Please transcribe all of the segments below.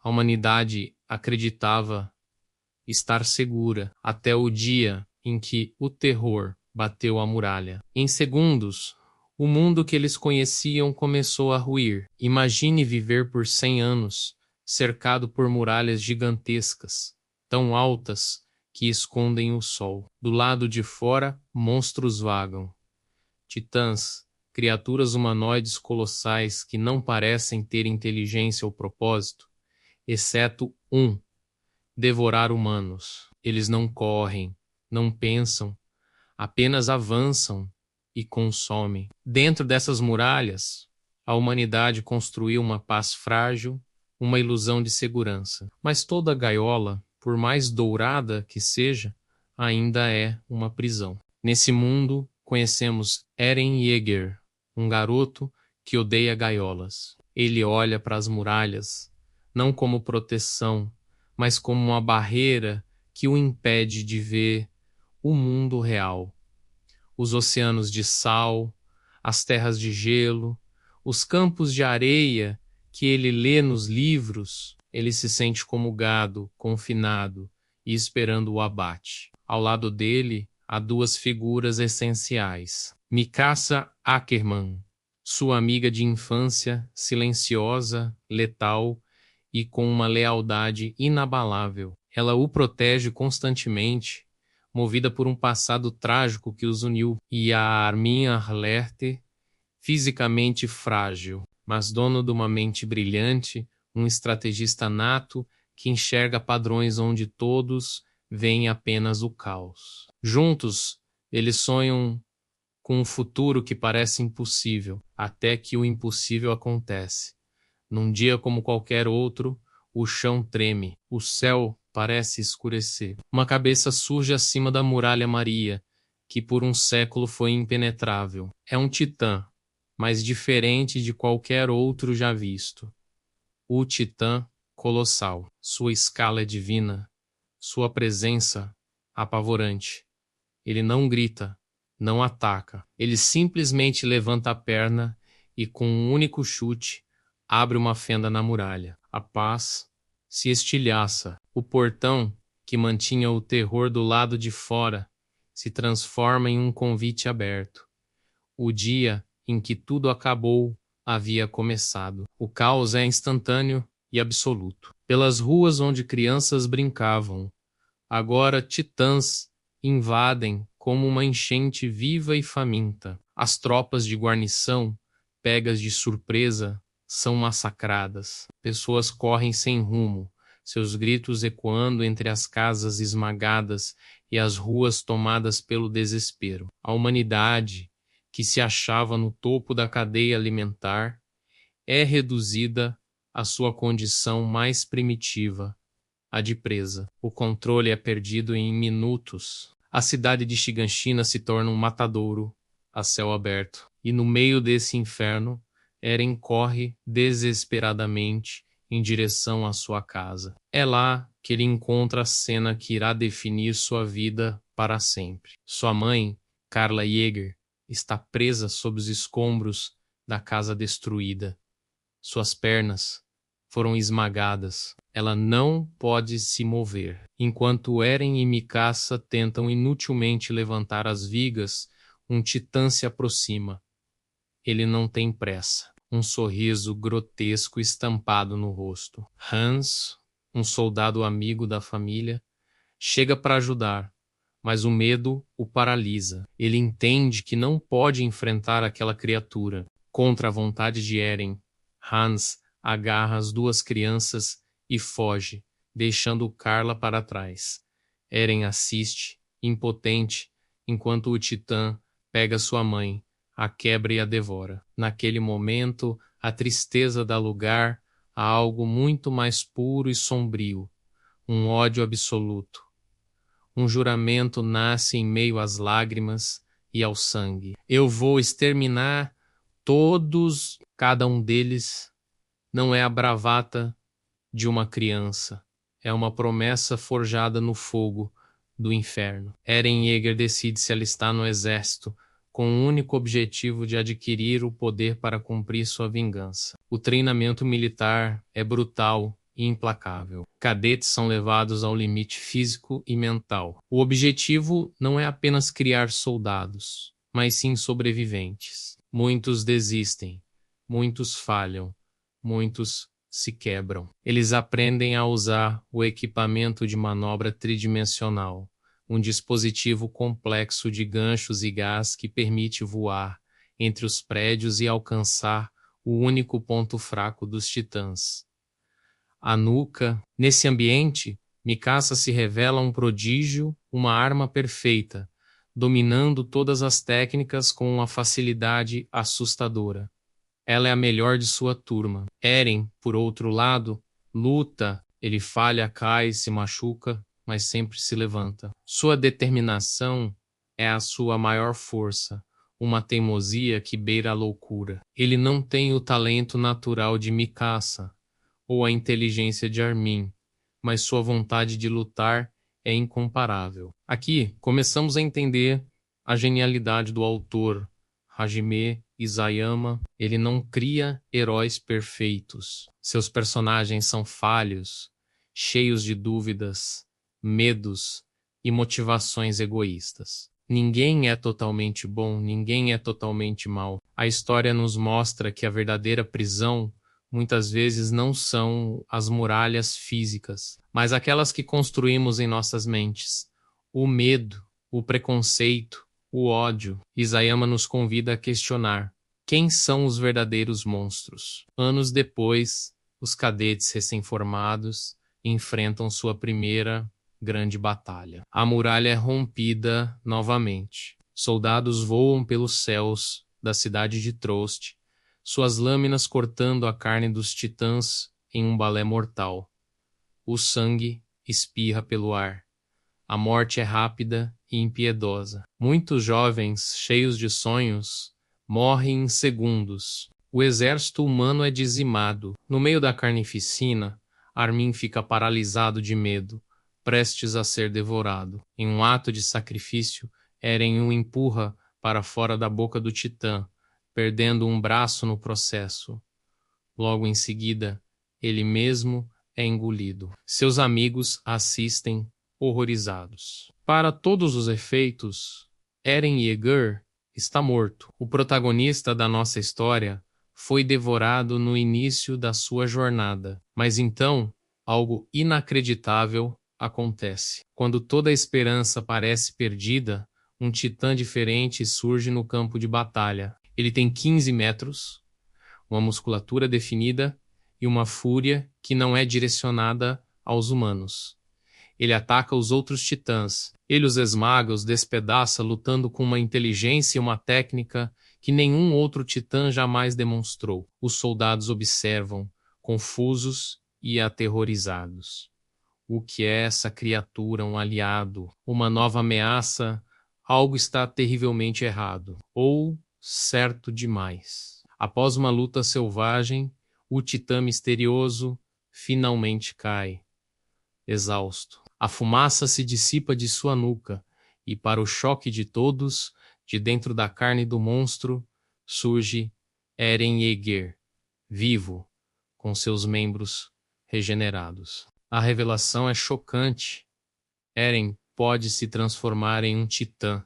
A humanidade acreditava estar segura até o dia em que o terror bateu a muralha. Em segundos, o mundo que eles conheciam começou a ruir. Imagine viver por 100 anos, cercado por muralhas gigantescas, tão altas que escondem o sol. Do lado de fora, monstros vagam. Titãs, criaturas humanoides colossais que não parecem ter inteligência ou propósito, exceto um: devorar humanos. Eles não correm, não pensam, apenas avançam e consomem. Dentro dessas muralhas, a humanidade construiu uma paz frágil, uma ilusão de segurança. Mas toda gaiola, por mais dourada que seja, ainda é uma prisão. Nesse mundo, conhecemos Eren Yeager, um garoto que odeia gaiolas. Ele olha para as muralhas, não como proteção, mas como uma barreira que o impede de ver o mundo real. Os oceanos de sal, as terras de gelo, os campos de areia que ele lê nos livros. Ele se sente como gado, confinado e esperando o abate. Ao lado dele, há duas figuras essenciais. Mikasa Ackerman, sua amiga de infância, silenciosa, letal e com uma lealdade inabalável. Ela o protege constantemente, movida por um passado trágico que os uniu, e a Armin Arlerte, fisicamente frágil, mas dono de uma mente brilhante, um estrategista nato que enxerga padrões onde todos veem apenas o caos. Juntos, eles sonham com um futuro que parece impossível, até que o impossível acontece. Num dia como qualquer outro, o chão treme, o céu parece escurecer. Uma cabeça surge acima da muralha Maria, que por um século foi impenetrável. É um titã, mas diferente de qualquer outro já visto. O titã colossal. Sua escala é divina, sua presença apavorante. Ele não grita, não ataca. Ele simplesmente levanta a perna e, com um único chute, abre uma fenda na muralha. A paz se estilhaça. O portão, que mantinha o terror do lado de fora, se transforma em um convite aberto. O dia em que tudo acabou havia começado. O caos é instantâneo e absoluto. Pelas ruas onde crianças brincavam, agora titãs invadem como uma enchente viva e faminta. As tropas de guarnição, pegas de surpresa, são massacradas. Pessoas correm sem rumo, seus gritos ecoando entre as casas esmagadas e as ruas tomadas pelo desespero. A humanidade, que se achava no topo da cadeia alimentar, é reduzida à sua condição mais primitiva, a de presa. O controle é perdido em minutos. A cidade de Shiganshina se torna um matadouro a céu aberto. E no meio desse inferno, Eren corre desesperadamente em direção à sua casa. É lá que ele encontra a cena que irá definir sua vida para sempre. Sua mãe, Carla Yeager, está presa sob os escombros da casa destruída. Suas pernas foram esmagadas. Ela não pode se mover. Enquanto Eren e Mikasa tentam inutilmente levantar as vigas, um titã se aproxima. Ele não tem pressa. Um sorriso grotesco estampado no rosto. Hans, um soldado amigo da família, chega para ajudar, mas o medo o paralisa. Ele entende que não pode enfrentar aquela criatura. Contra a vontade de Eren, Hans agarra as duas crianças e foge, deixando Carla para trás. Eren assiste, impotente, enquanto o titã pega sua mãe, a quebra e a devora. Naquele momento, a tristeza dá lugar a algo muito mais puro e sombrio, um ódio absoluto. Um juramento nasce em meio às lágrimas e ao sangue. Eu vou exterminar todos, cada um deles. Não é a bravata de uma criança. É uma promessa forjada no fogo do inferno. Eren Yeager decide se alistar no exército, com o único objetivo de adquirir o poder para cumprir sua vingança. O treinamento militar é brutal e implacável. Cadetes são levados ao limite físico e mental. O objetivo não é apenas criar soldados, mas sim sobreviventes. Muitos desistem, muitos falham, muitos se quebram. Eles aprendem a usar o equipamento de manobra tridimensional, um dispositivo complexo de ganchos e gás que permite voar entre os prédios e alcançar o único ponto fraco dos titãs, a nuca. Nesse ambiente, Mikasa se revela um prodígio, uma arma perfeita, dominando todas as técnicas com uma facilidade assustadora. Ela é a melhor de sua turma. Eren, por outro lado, luta, ele falha, cai, se machuca, mas sempre se levanta. Sua determinação é a sua maior força, uma teimosia que beira a loucura. Ele não tem o talento natural de Mikasa, ou a inteligência de Armin, mas sua vontade de lutar é incomparável. Aqui começamos a entender a genialidade do autor, Hajime Isayama. Ele não cria heróis perfeitos. Seus personagens são falhos, cheios de dúvidas, medos e motivações egoístas. Ninguém é totalmente bom, ninguém é totalmente mau. A história nos mostra que a verdadeira prisão muitas vezes não são as muralhas físicas, mas aquelas que construímos em nossas mentes. O medo, o preconceito, o ódio. Isayama nos convida a questionar: quem são os verdadeiros monstros? Anos depois, os cadetes recém-formados enfrentam sua primeira grande batalha. A muralha é rompida novamente. Soldados voam pelos céus da cidade de Trost, suas lâminas cortando a carne dos titãs em um balé mortal. O sangue espirra pelo ar. A morte é rápida e impiedosa. Muitos jovens, cheios de sonhos, morrem em segundos. O exército humano é dizimado. No meio da carnificina, Armin fica paralisado de medo, prestes a ser devorado. Em um ato de sacrifício, Eren o empurra para fora da boca do titã, perdendo um braço no processo. Logo em seguida, ele mesmo é engolido. Seus amigos assistem horrorizados. Para todos os efeitos, Eren Yeager está morto. O protagonista da nossa história foi devorado no início da sua jornada. Mas então, algo inacreditável acontece. Quando toda a esperança parece perdida, um titã diferente surge no campo de batalha. Ele tem 15 metros, uma musculatura definida e uma fúria que não é direcionada aos humanos. Ele ataca os outros titãs. Ele os esmaga, os despedaça, lutando com uma inteligência e uma técnica que nenhum outro titã jamais demonstrou. Os soldados observam, confusos e aterrorizados. O que é essa criatura? Um aliado? Uma nova ameaça? Algo está terrivelmente errado. Ou certo demais. Após uma luta selvagem, o titã misterioso finalmente cai, exausto. A fumaça se dissipa de sua nuca, e para o choque de todos, de dentro da carne do monstro, surge Eren Yeager, vivo, com seus membros regenerados. A revelação é chocante. Eren pode se transformar em um titã.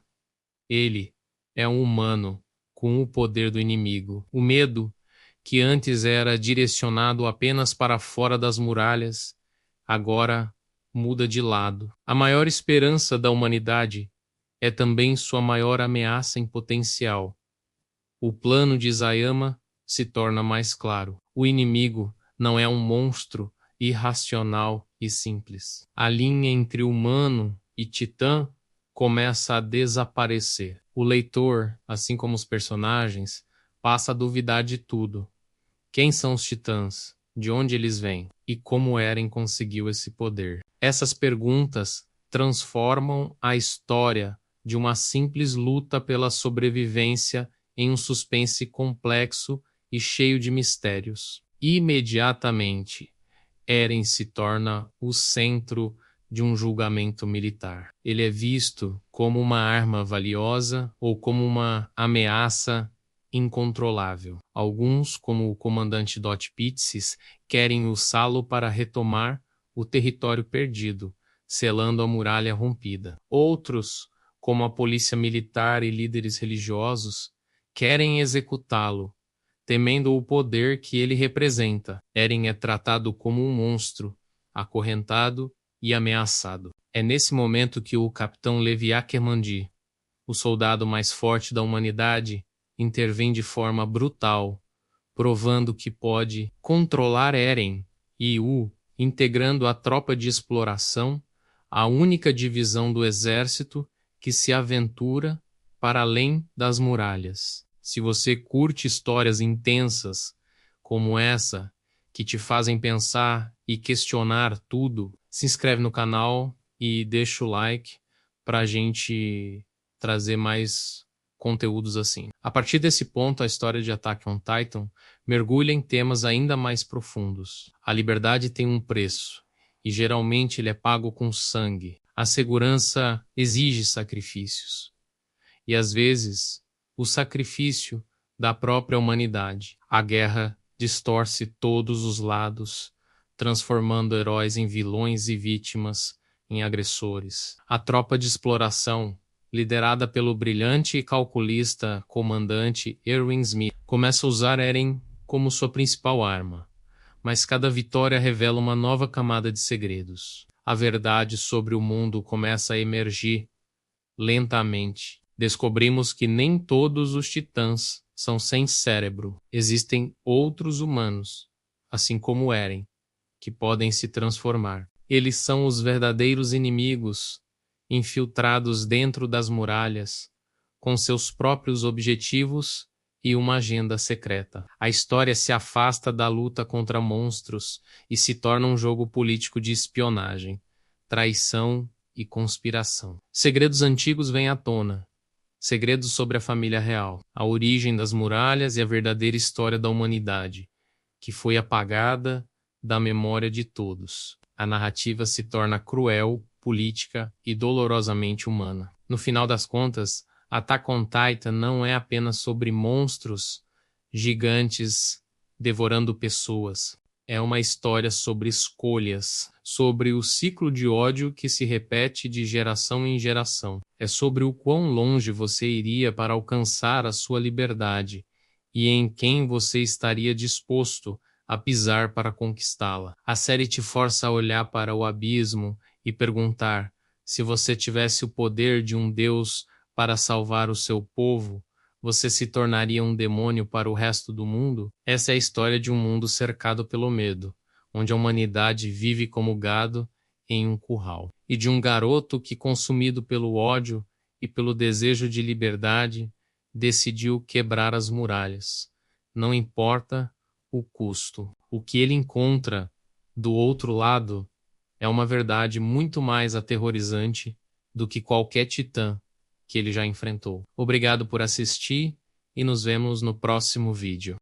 Ele é um humano, com o poder do inimigo. O medo, que antes era direcionado apenas para fora das muralhas, agora muda de lado. A maior esperança da humanidade é também sua maior ameaça em potencial. O plano de Isayama se torna mais claro. O inimigo não é um monstro irracional e simples. A linha entre humano e titã começa a desaparecer. O leitor, assim como os personagens, passa a duvidar de tudo. Quem são os titãs? De onde eles vêm? E como Eren conseguiu esse poder? Essas perguntas transformam a história de uma simples luta pela sobrevivência em um suspense complexo e cheio de mistérios. Imediatamente, Eren se torna o centro de um julgamento militar. Ele é visto como uma arma valiosa ou como uma ameaça incontrolável. Alguns, como o comandante Dot Pitsis, querem usá-lo para retomar o território perdido, selando a muralha rompida. Outros, como a polícia militar e líderes religiosos, querem executá-lo, temendo o poder que ele representa. Eren é tratado como um monstro, acorrentado e ameaçado. É nesse momento que o capitão Levi Ackermann, o soldado mais forte da humanidade, intervém de forma brutal, provando que pode controlar Eren e integrando a tropa de exploração, a única divisão do exército que se aventura para além das muralhas. Se você curte histórias intensas como essa, que te fazem pensar e questionar tudo, se inscreve no canal e deixa o like para a gente trazer mais conteúdos assim. A partir desse ponto, a história de Attack on Titan mergulha em temas ainda mais profundos. A liberdade tem um preço, e geralmente ele é pago com sangue. A segurança exige sacrifícios. E às vezes, o sacrifício da própria humanidade. A guerra distorce todos os lados, transformando heróis em vilões e vítimas em agressores. A tropa de exploração, liderada pelo brilhante e calculista comandante Erwin Smith, começa a usar Eren como sua principal arma. Mas cada vitória revela uma nova camada de segredos. A verdade sobre o mundo começa a emergir lentamente. Descobrimos que nem todos os titãs são sem cérebro. Existem outros humanos, assim como Eren, que podem se transformar. Eles são os verdadeiros inimigos, infiltrados dentro das muralhas, com seus próprios objetivos e uma agenda secreta. A história se afasta da luta contra monstros e se torna um jogo político de espionagem, traição e conspiração. Segredos antigos vêm à tona. Segredos sobre a família real, a origem das muralhas e a verdadeira história da humanidade, que foi apagada da memória de todos. A narrativa se torna cruel, política e dolorosamente humana. No final das contas, Attack on Titan não é apenas sobre monstros gigantes devorando pessoas. É uma história sobre escolhas, sobre o ciclo de ódio que se repete de geração em geração. É sobre o quão longe você iria para alcançar a sua liberdade e em quem você estaria disposto a pisar para conquistá-la. A série te força a olhar para o abismo e perguntar: se você tivesse o poder de um Deus para salvar o seu povo, você se tornaria um demônio para o resto do mundo? Essa é a história de um mundo cercado pelo medo, onde a humanidade vive como gado em um curral. E de um garoto que, consumido pelo ódio e pelo desejo de liberdade, decidiu quebrar as muralhas. Não importa o custo. O que ele encontra do outro lado é uma verdade muito mais aterrorizante do que qualquer titã que ele já enfrentou. Obrigado por assistir e nos vemos no próximo vídeo.